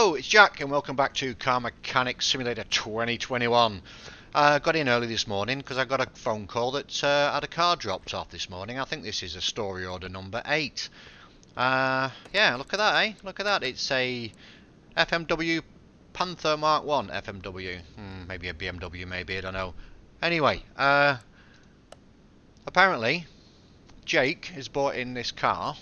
Hello, it's Jack and welcome back to Car Mechanic Simulator 2021. Got in early this morning because I got a phone call that had a car dropped off this morning. I think this is a story order number 8. Yeah, look at that, eh? Look at that. It's a FMW PANTHER Mark 1 FMW. Maybe a BMW, maybe, I don't know. Anyway, apparently Jake has bought in this car.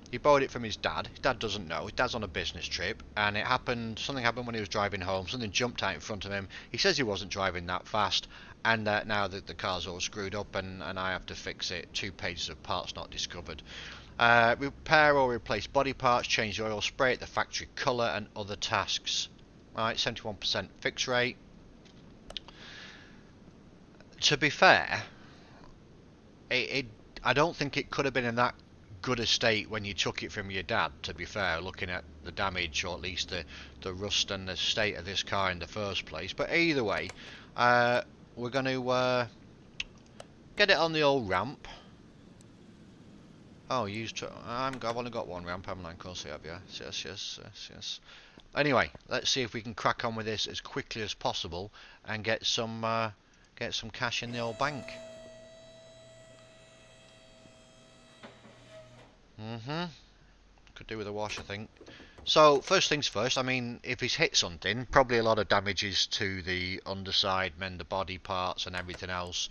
He borrowed it from his dad. His dad doesn't know. His dad's on a business trip, and something happened when he was driving home. Something jumped out in front of him. He says he wasn't driving that fast, and now that the car's all screwed up, and I have to fix it. 2 pages of parts not discovered. Repair or replace body parts, change the oil, spray it the factory colour, and other tasks. Alright, 71% fix rate. To be fair, I don't think it could have been in that good a state when you took it from your dad, to be fair, looking at the damage, or at least the rust and the state of this car in the first place. But either way, we're going to get it on the old ramp. Oh, I've only got one ramp, haven't I? Of course I have, yeah. Yes. Anyway, let's see if we can crack on with this as quickly as possible and get some cash in the old bank. Could do with a wash, I think. So, first things first, I mean, if he's hit something, probably a lot of damages to the underside, mend the body parts and everything else.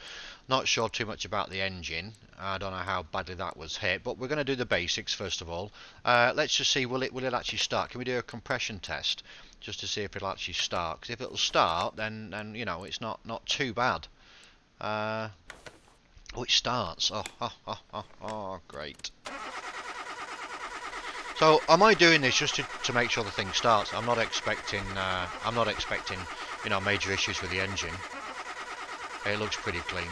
Not sure too much about the engine. I don't know how badly that was hit, but we're going to do the basics first of all. Let's just see, will it actually start? Can we do a compression test just to see if it'll actually start? Because if it'll start, then you know, it's not too bad. Oh, it starts. Oh, great. So, am I doing this just to make sure the thing starts? I'm not expecting, you know, major issues with the engine. It looks pretty clean.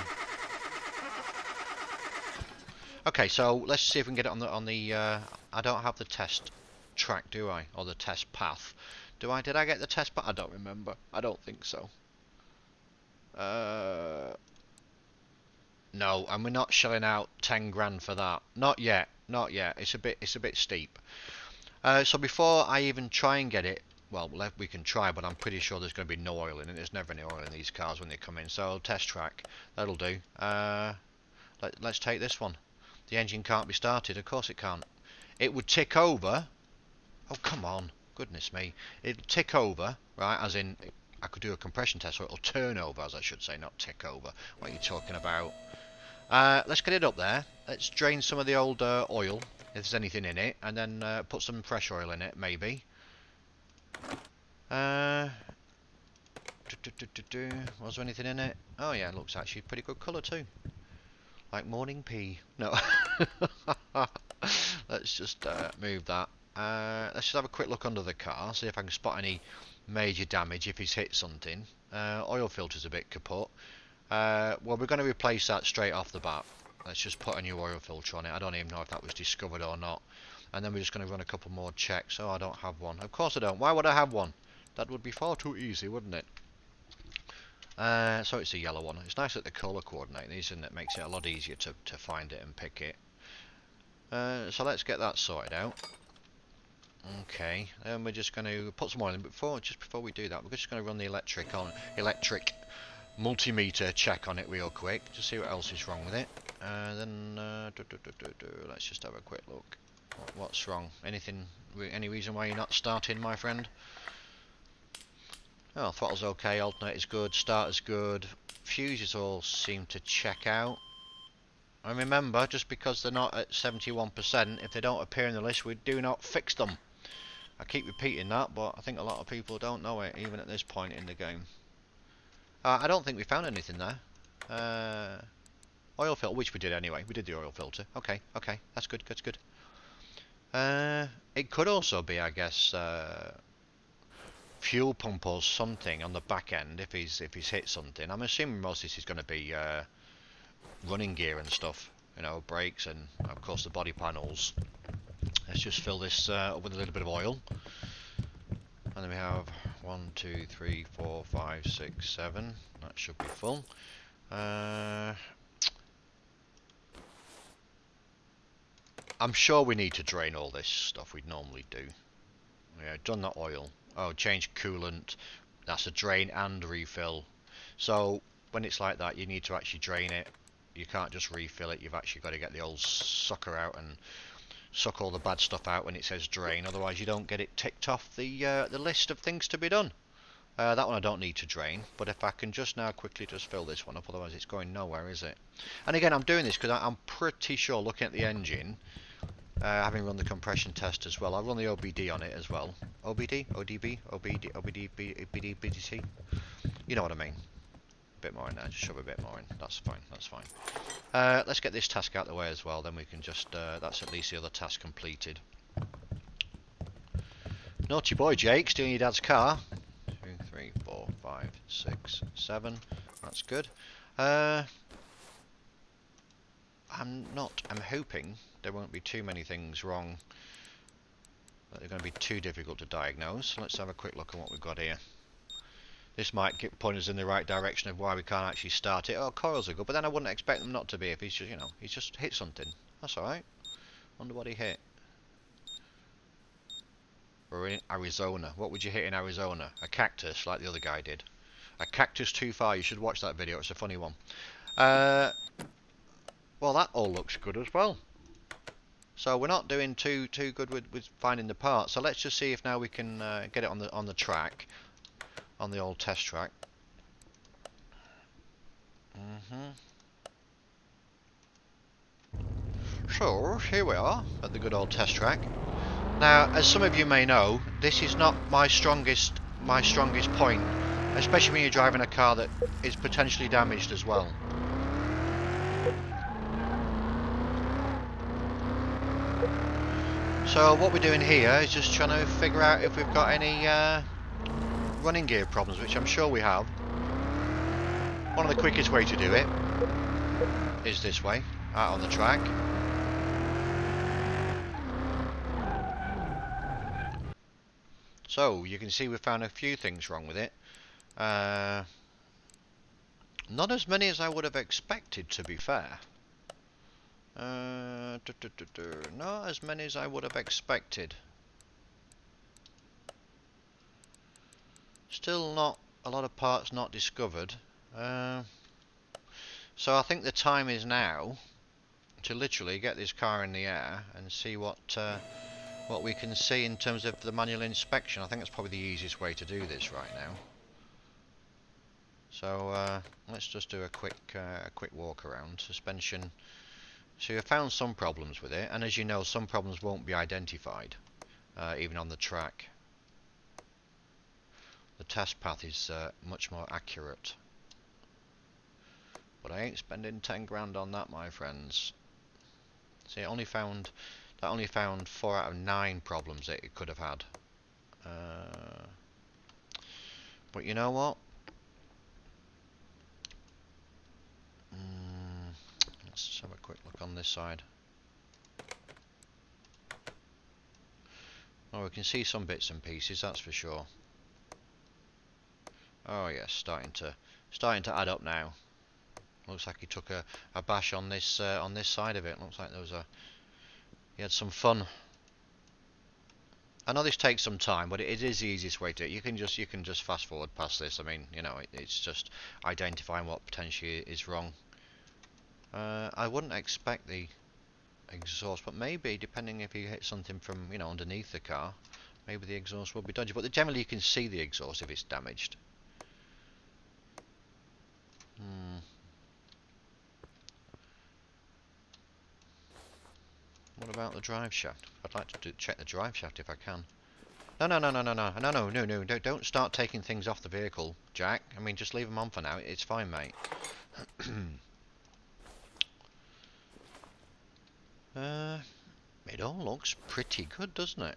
Okay, so let's see if we can get it on the. I don't have the test track, do I? Or the test path? Do I? Did I get the test path? I don't remember. I don't think so. No, and we're not shelling out 10 grand for that. Not yet. Not yet. It's a bit steep. So before I even try and get it, well, we can try, but I'm pretty sure there's going to be no oil in it. There's never any oil in these cars when they come in. So test track, that'll do. Let's take this one. The engine can't be started. Of course it can't. It would tick over. Oh, come on. Goodness me. It'll tick over, right, as in I could do a compression test, so it'll turn over, as I should say, not tick over. What are you talking about? Let's get it up there. Let's drain some of the old oil, if there's anything in it, and then put some fresh oil in it, maybe. Was there anything in it? Oh yeah, it looks actually pretty good colour too. Like morning pea. No. Let's just move that. Let's just have a quick look under the car, see if I can spot any major damage if he's hit something. Oil filter's a bit kaput. Well, we're going to replace that straight off the bat. Let's just put a new oil filter on it. I don't even know if that was discovered or not. And then we're just going to run a couple more checks. Oh, I don't have one. Of course I don't. Why would I have one? That would be far too easy, wouldn't it? So it's a yellow one. It's nice that the colour coordinate these, and it makes it a lot easier to find it and pick it. So let's get that sorted out. Okay, and we're just going to put some oil in. Just before we do that, we're just going to run the electric multimeter check on it real quick, to see what else is wrong with it. Then let's just have a quick look. What's wrong? Any reason why you're not starting, my friend? Oh, throttle's okay, alternator's good, starter's good, fuses all seem to check out. And remember, just because they're not at 71%, if they don't appear in the list, we do not fix them. I keep repeating that, but I think a lot of people don't know it, even at this point in the game. I don't think we found anything there. Oil filter, which we did anyway. We did the oil filter. Okay, that's good. It could also be, I guess, fuel pump or something on the back end if he's hit something. I'm assuming most of this is going to be running gear and stuff, you know, brakes and of course the body panels. Let's just fill this up with a little bit of oil, and then we have 1, 2, 3, 4, 5, 6, 7. That should be full. I'm sure we need to drain all this stuff we'd normally do. Yeah, done that oil. oh, change coolant, that's a drain and refill. So when it's like that, you need to actually drain it. You can't just refill it. You've actually got to get the old sucker out and suck all the bad stuff out when it says drain. Otherwise, you don't get it ticked off the list of things to be done. That one I don't need to drain, but if I can just now quickly just fill this one up, otherwise it's going nowhere, is it? And again, I'm doing this because I'm pretty sure, looking at the engine, having run the compression test as well, I'll run the OBD on it as well. OBD? ODB? OBD? OBD? BD? BDT? You know what I mean. A bit more in there, just shove a bit more in. That's fine, that's fine. Let's get this task out of the way as well, then we can just, that's at least the other task completed. Naughty boy, Jake, stealing your dad's car. 2, 3, 4, 5, 6, 7. That's good. I'm hoping there won't be too many things wrong that they're going to be too difficult to diagnose. Let's have a quick look at what we've got here. This might point us in the right direction of why we can't actually start it. Oh, coils are good, but then I wouldn't expect them not to be if he's just, he's just hit something. That's alright. Wonder what he hit. We're in Arizona. What would you hit in Arizona? A cactus, like the other guy did. A cactus too far. You should watch that video. It's a funny one. Well, that all looks good as well. So we're not doing too good with finding the parts. So let's just see if now we can get it on the track, on the old test track. So here we are at the good old test track. Now, as some of you may know, this is not my strongest point, especially when you're driving a car that is potentially damaged as well. So what we're doing here is just trying to figure out if we've got any running gear problems, which I'm sure we have. One of the quickest way to do it is this way, out on the track. So you can see we found a few things wrong with it. Not as many as I would have expected, to be fair. Not as many as I would have expected. Still not a lot of parts not discovered. So I think the time is now to literally get this car in the air and see what we can see in terms of the manual inspection. I think that's probably the easiest way to do this right now. So let's just do a quick walk around. Suspension. So we found some problems with it, and as you know, some problems won't be identified, even on the track. The test path is much more accurate. But I ain't spending 10 grand on that, my friends. See, that only found 4 out of 9 problems that it could have had. But you know what? Let's just have a quick look on this side. Oh, we can see some bits and pieces, that's for sure. Oh yes, starting to add up now. Looks like he took a bash on this side of it. Looks like he had some fun. I know this takes some time, but it is the easiest way to do it. You can just fast forward past this. I mean, it's just identifying what potentially is wrong. I wouldn't expect the exhaust, but maybe depending if you hit something from underneath the car, maybe the exhaust will be dodgy. But generally, you can see the exhaust if it's damaged. What about the drive shaft? I'd like to check the drive shaft if I can. No, don't start taking things off the vehicle, Jack. I mean, just leave them on for now. It's fine, mate. It all looks pretty good, doesn't it?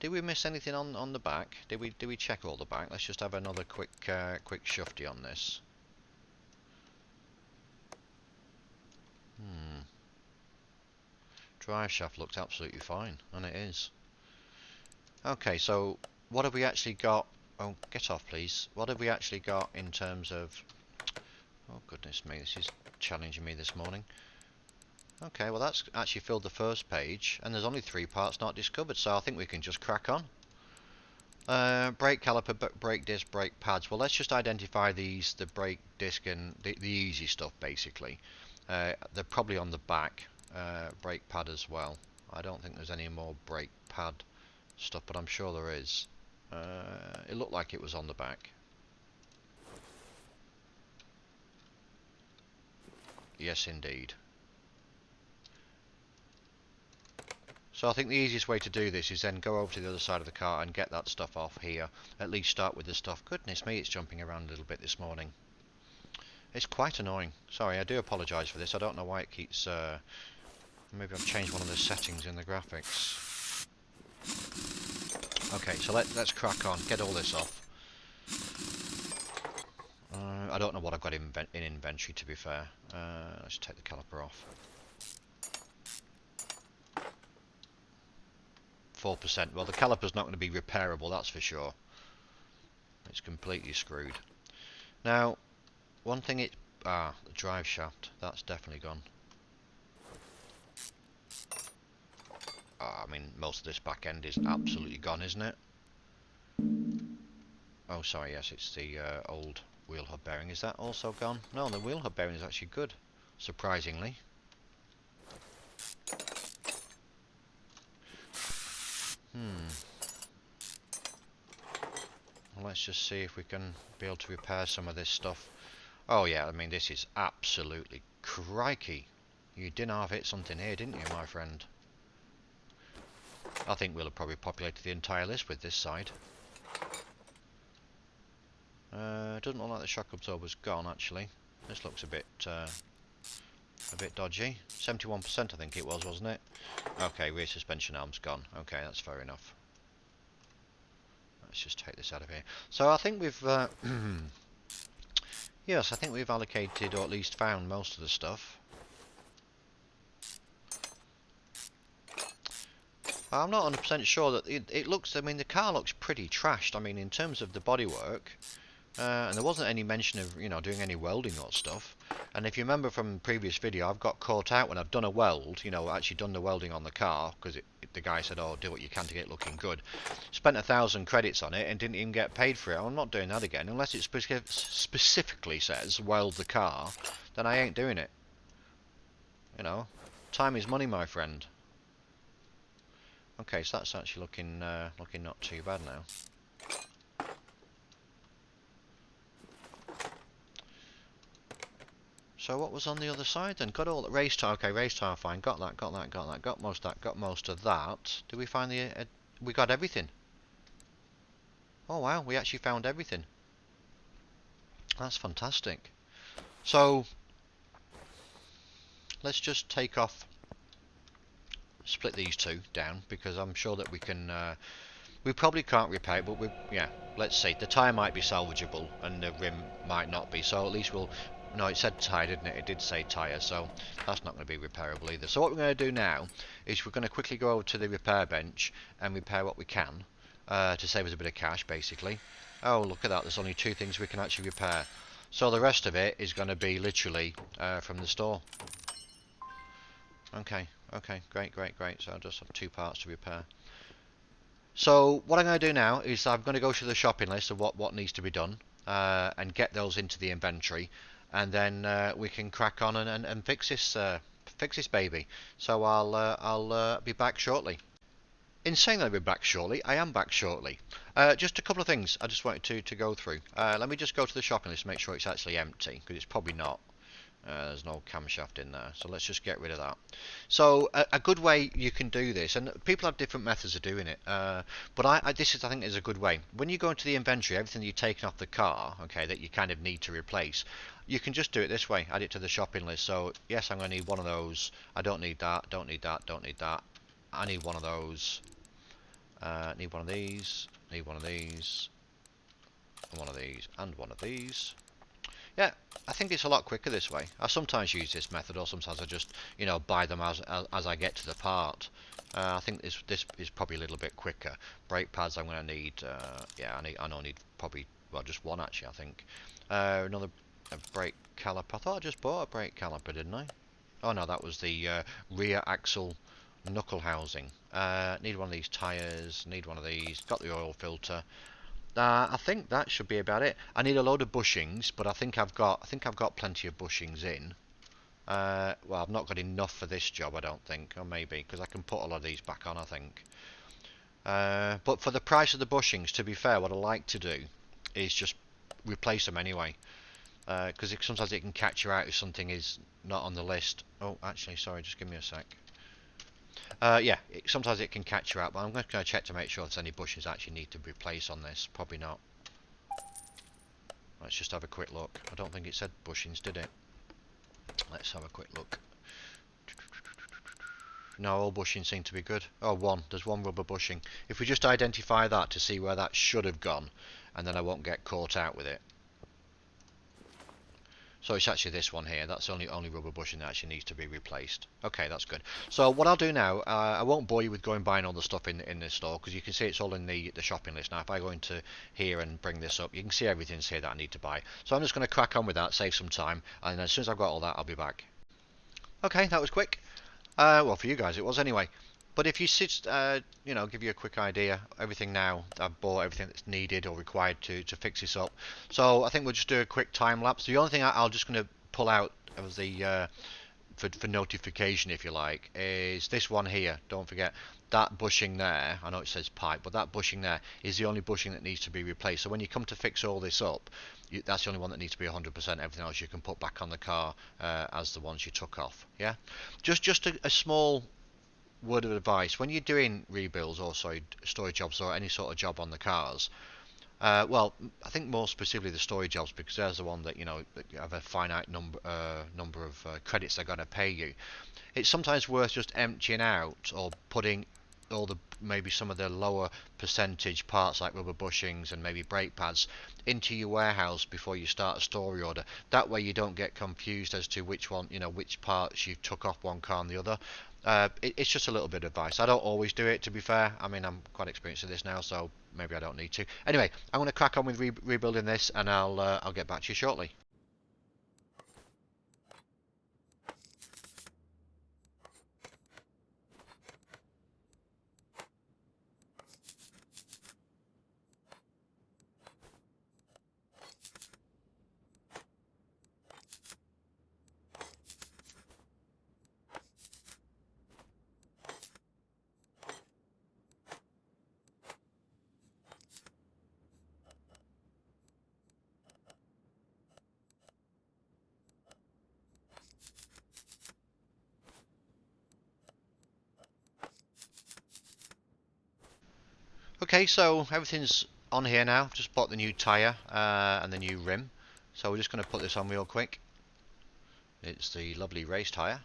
Did we miss anything on the back? Did we check all the back? Let's just have another quick shufty on this. Drive shaft looks absolutely fine, and it is. Okay, so what have we actually got? Oh, get off, please. What have we actually got in terms of... Oh, goodness me, this is challenging me this morning. Okay, well that's actually filled the first page, and there's only 3 parts not discovered, so I think we can just crack on. Brake caliper, brake disc, brake pads. Well, let's just identify these, the brake disc and the easy stuff, basically. They're probably on the back. Brake pad as well. I don't think there's any more brake pad stuff, but I'm sure there is. It looked like it was on the back. Yes, indeed. So I think the easiest way to do this is then go over to the other side of the car and get that stuff off here. At least start with the stuff. Goodness me, it's jumping around a little bit this morning. It's quite annoying. Sorry, I do apologise for this. I don't know why it keeps... maybe I've changed one of the settings in the graphics. Okay, so let's crack on. Get all this off. I don't know what I've got in inventory, to be fair. Let's take the caliper off. 4%. Well, the caliper's not going to be repairable, that's for sure. It's completely screwed. Now, one thing the drive shaft. That's definitely gone. I mean, most of this back end is absolutely gone, isn't it? Oh, sorry, yes, it's the old wheel hub bearing. Is that also gone? No, the wheel hub bearing is actually good, surprisingly. Well, let's just see if we can be able to repair some of this stuff. Oh yeah, I mean, this is absolutely crikey. You didn't half hit something here, didn't you, my friend? I think we'll have probably populated the entire list with this side. Doesn't look like the shock absorber's gone, actually. This looks a bit dodgy. 71% I think it was, wasn't it? Okay, rear suspension arm's gone. Okay, that's fair enough. Let's just take this out of here. So I think we've... yes, I think we've allocated, or at least found, most of the stuff. I'm not 100% sure that it looks... I mean, the car looks pretty trashed. I mean, in terms of the bodywork... and there wasn't any mention of, you know, doing any welding or stuff. And if you remember from the previous video, I've got caught out when I've done a weld, you know, actually done the welding on the car, because the guy said, oh, do what you can to get it looking good. Spent 1,000 credits on it and didn't even get paid for it. I'm not doing that again. Unless it specifically says weld the car, then I ain't doing it. You know, time is money, my friend. Okay, so that's actually looking not too bad now. So what was on the other side then? Got all the race tire. Okay, race tire, fine. Got that. Got most of that. Got most of that. Did we find the? We got everything. Oh wow, we actually found everything. That's fantastic. So let's just take off. Split these two down because I'm sure that we can. We probably can't repair it, but yeah. Let's see. The tire might be salvageable, and the rim might not be. So at least we'll. No, it said tyre, didn't it? It did say tyre, so that's not going to be repairable either. So what we're going to do now is we're going to quickly go over to the repair bench and repair what we can to save us a bit of cash, basically. Oh, look at that. There's only 2 things we can actually repair. So the rest of it is going to be literally from the store. Okay, great. So I'll just have 2 parts to repair. So what I'm going to do now is I'm going to go through the shopping list of what needs to be done and get those into the inventory. And then we can crack on and fix this baby. So I'll be back shortly. In saying that I'll be back shortly, I am back shortly. Just a couple of things I just wanted to go through. Let me just go to the shopping list and make sure it's actually empty, because it's probably not. There's no camshaft in there, so let's just get rid of that. So a good way you can do this, and people have different methods of doing it, but I think is a good way. When you go into the inventory, everything you've taken off the car, okay, that you kind of need to replace, you can just do it this way. Add it to the shopping list. So yes, I'm going to need one of those. I don't need that. Don't need that. Don't need that. I need one of those. Need one of these. Need one of these. And one of these. And one of these. Yeah, I think it's a lot quicker this way. I sometimes use this method, or sometimes I just, you know, buy them as I get to the part. I think this is probably a little bit quicker. Brake pads I'm going to need. Yeah, I don't need probably just one actually. I think another brake caliper. I thought I just bought a brake caliper, didn't I? Oh no, that was the rear axle knuckle housing. Need one of these tyres, need one of these, got the oil filter. I think that should be about it. I need a load of bushings, but I think I've got plenty of bushings in. Well, I've not got enough for this job, I don't think, or maybe, because I can put a lot of these back on, I think. But for the price of the bushings, to be fair, what I like to do is just replace them anyway. Because sometimes it can catch you out if something is not on the list. Oh, actually, sorry, just give me a sec. Yeah, sometimes it can catch you out, but I'm going to check to make sure if there's any bushings I actually need to replace on this. Probably not. Let's just have a quick look. I don't think it said bushings, did it? Let's have a quick look. No, all bushings seem to be good. Oh, one. There's one rubber bushing. If we just identify that to see where that should have gone, and then I won't get caught out with it. So it's actually this one here. That's only rubber bushing that actually needs to be replaced. Okay, that's good. So what I'll do now, I won't bore you with going buying all the stuff in this store, because you can see it's all in the shopping list. Now, if I go into here and bring this up, you can see everything's here that I need to buy. So I'm just going to crack on with that, save some time, and as soon as I've got all that, I'll be back. Okay, that was quick. Well, for you guys it was anyway. But if you sit, give you a quick idea, everything now, I've bought everything that's needed or required to fix this up. So I think we'll just do a quick time lapse. The only thing I'll just going to pull out of the for notification, if you like, is this one here. Don't forget that bushing there. I know it says pipe, but that bushing there is the only bushing that needs to be replaced. So when you come to fix all this up, that's the only one that needs to be 100%. Everything else you can put back on the car as the ones you took off. Yeah, just a small word of advice when you're doing rebuilds or storage jobs or any sort of job on the cars. Well, I think more specifically the storage jobs, because there's the one that that you have a finite number of credits they're going to pay you. It's sometimes worth just emptying out or putting all the maybe some of the lower percentage parts like rubber bushings and maybe brake pads into your warehouse before you start a story order. That way you don't get confused as to which one, which parts you took off one car and the other. It's just a little bit of advice. I don't always do it, to be fair. I mean, I'm quite experienced at this now, so maybe I don't need to. Anyway, I'm going to crack on with rebuilding this, and I'll get back to you shortly. Okay, so everything's on here now. Just bought the new tyre and the new rim. So we're just going to put this on real quick. It's the lovely race tyre,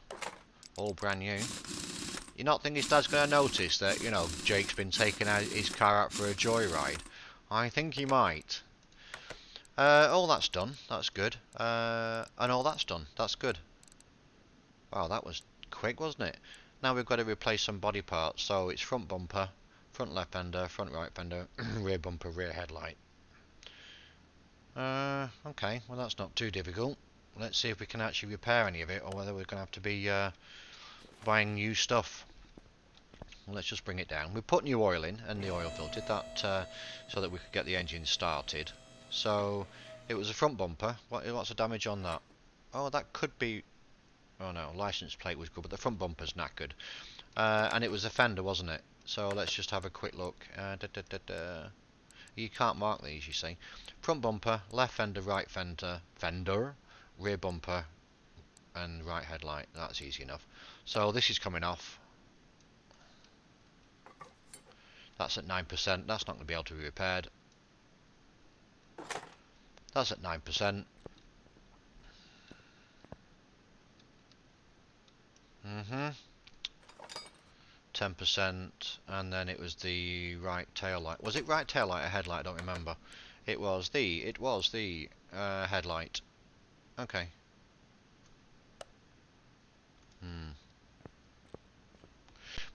all brand new. You not think his dad's going to notice that, Jake's been taking his car out for a joyride? I think he might. All that's done. That's good. And all that's done. That's good. Wow, that was quick, wasn't it? Now we've got to replace some body parts. So it's front bumper, front left fender, front right fender, rear bumper, rear headlight. Okay, well that's not too difficult. Let's see if we can actually repair any of it, or whether we're going to have to be buying new stuff. Well, let's just bring it down. We put new oil in, and the oil filtered that so that we could get the engine started. So it was a front bumper. What's the damage on that? Oh, that could be. Oh no, license plate was good, but the front bumper's knackered. And it was the fender, wasn't it? So let's just have a quick look. You can't mark these, you see. Front bumper, left fender, right fender, rear bumper, and right headlight. That's easy enough. So this is coming off. That's at 9%. That's not going to be able to be repaired. That's at 9%. 10%, and then it was the right tail light. Was it right tail light or headlight? I don't remember. It was the headlight. Okay.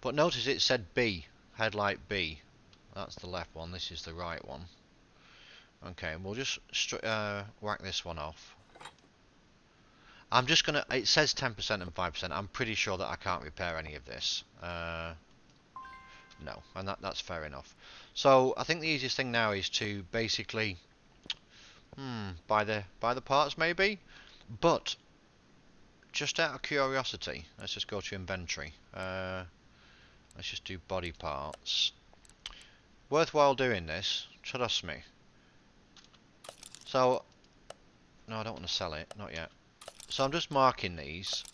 But notice it said B, headlight B. That's the left one. This is the right one. Okay, we'll just whack this one off. I'm just gonna, it says 10% and 5%. I'm pretty sure that I can't repair any of this. No, and that's fair enough. So I think the easiest thing now is to basically buy the parts maybe. But just out of curiosity, let's just go to inventory. Let's just do body parts. Worthwhile doing this, trust me. So, no, I don't want to sell it, not yet. So I'm just marking these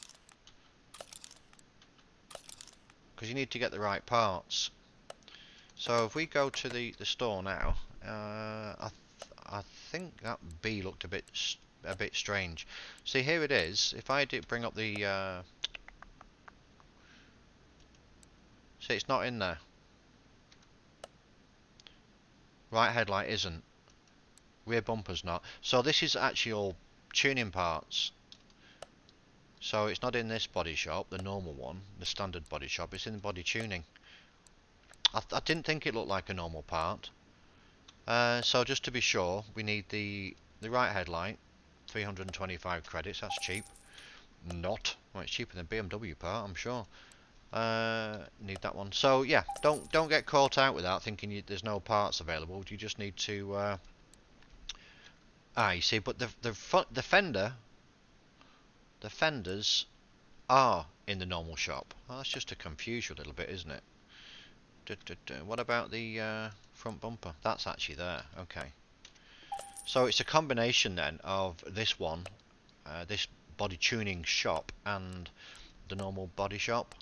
because you need to get the right parts. So if we go to the store now, I think that B looked a bit strange. See, here it is. If I did bring up the see, it's not in there. Right headlight isn't. Rear bumper's not. So this is actually all tuning parts. So it's not in this body shop, the normal one, the standard body shop. It's in body tuning. I didn't think it looked like a normal part. So just to be sure, we need the right headlight. 325 credits. That's cheap. Not. Well, it's cheaper than BMW part, I'm sure. Need that one. So yeah, don't get caught out with that, thinking there's no parts available. You just need to. You see, but the fenders are in the normal shop. Well, that's just to confuse you a little bit, isn't it? What about the front bumper? That's actually there. Okay. So it's a combination then of this one, this body tuning shop, and the normal body shop.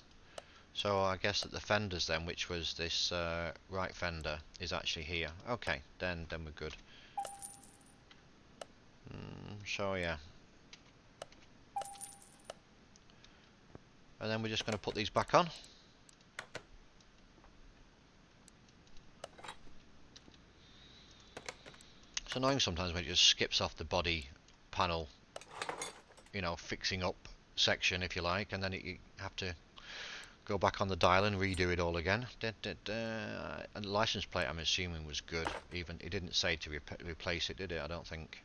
So I guess that the fenders then, which was this right fender, is actually here. Okay, then we're good. So yeah. And then we're just going to put these back on. It's annoying sometimes when it just skips off the body panel, you know, fixing up section if you like, and then you have to go back on the dial and redo it all again. And the license plate, I'm assuming, was good. Even it didn't say to replace it, did it? I don't think.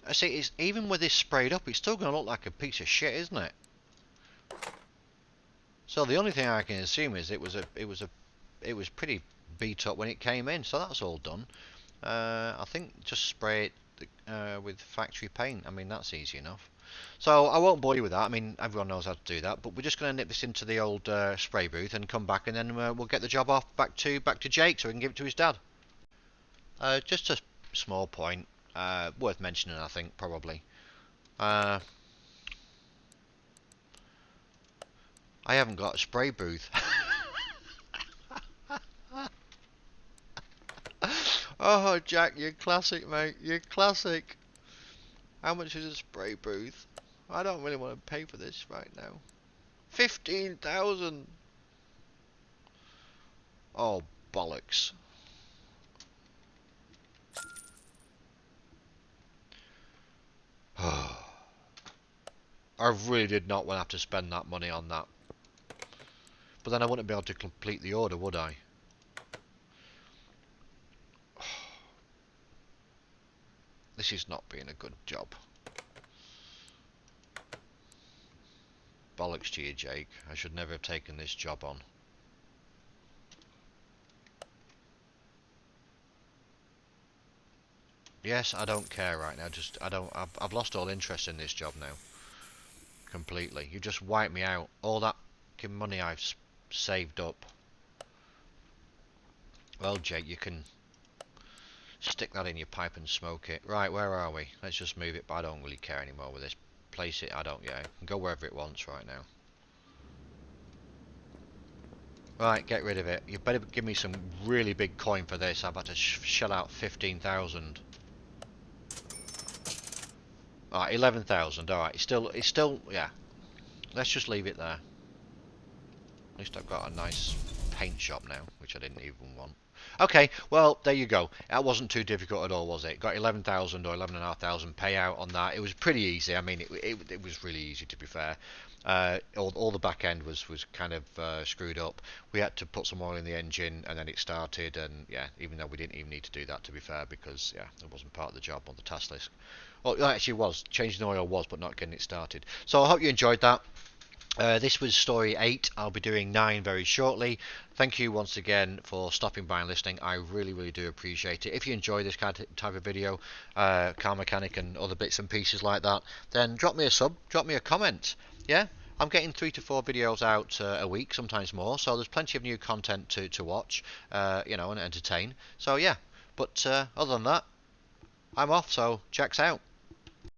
I see. It's even with this sprayed up, it's still going to look like a piece of shit, isn't it? So the only thing I can assume is it was pretty beat up when it came in. So that's all done. I think just spray it with factory paint. I mean, that's easy enough. So I won't bore you with that. I mean, everyone knows how to do that. But we're just going to nip this into the old spray booth and come back, and then we'll get the job off back to Jake so we can give it to his dad. Just a small point, worth mentioning, I think, probably. I haven't got a spray booth. Oh, Jack, you're classic, mate. You're classic. How much is a spray booth? I don't really want to pay for this right now. 15,000. Oh, bollocks. I really did not want to have to spend that money on that. But then I wouldn't be able to complete the order, would I? This is not being a good job. Bollocks to you, Jake. I should never have taken this job on. Yes, I don't care right now. I've lost all interest in this job now. Completely. You just wiped me out. All that money I've saved up. Well, Jake, you can stick that in your pipe and smoke it. Right, where are we? Let's just move it, but I don't really care anymore with this. Place it, yeah. It can go wherever it wants right now. Right, get rid of it. You better give me some really big coin for this. I've had to shell out 15,000. Alright, 11,000. Alright, it's still, yeah. Let's just leave it there. At least I've got a nice paint shop now, which I didn't even want. Okay, well, there you go. That wasn't too difficult at all, was it? Got 11,000 or 11,500 payout on that. It was pretty easy. I mean, it was really easy, to be fair. All the back end was kind of screwed up. We had to put some oil in the engine, and then it started. And yeah, even though we didn't even need to do that, to be fair, because yeah, it wasn't part of the job on the task list. Well, it actually was. Changing the oil was, but not getting it started. So I hope you enjoyed that. This was story 8. I'll be doing 9 very shortly. Thank you once again for stopping by and listening. I really, really do appreciate it. If you enjoy this kind of type of video, car mechanic and other bits and pieces like that, then drop me a sub, drop me a comment. Yeah, I'm getting 3 to 4 videos out a week, sometimes more. So there's plenty of new content to watch, and entertain. So yeah, but other than that, I'm off. So checks out.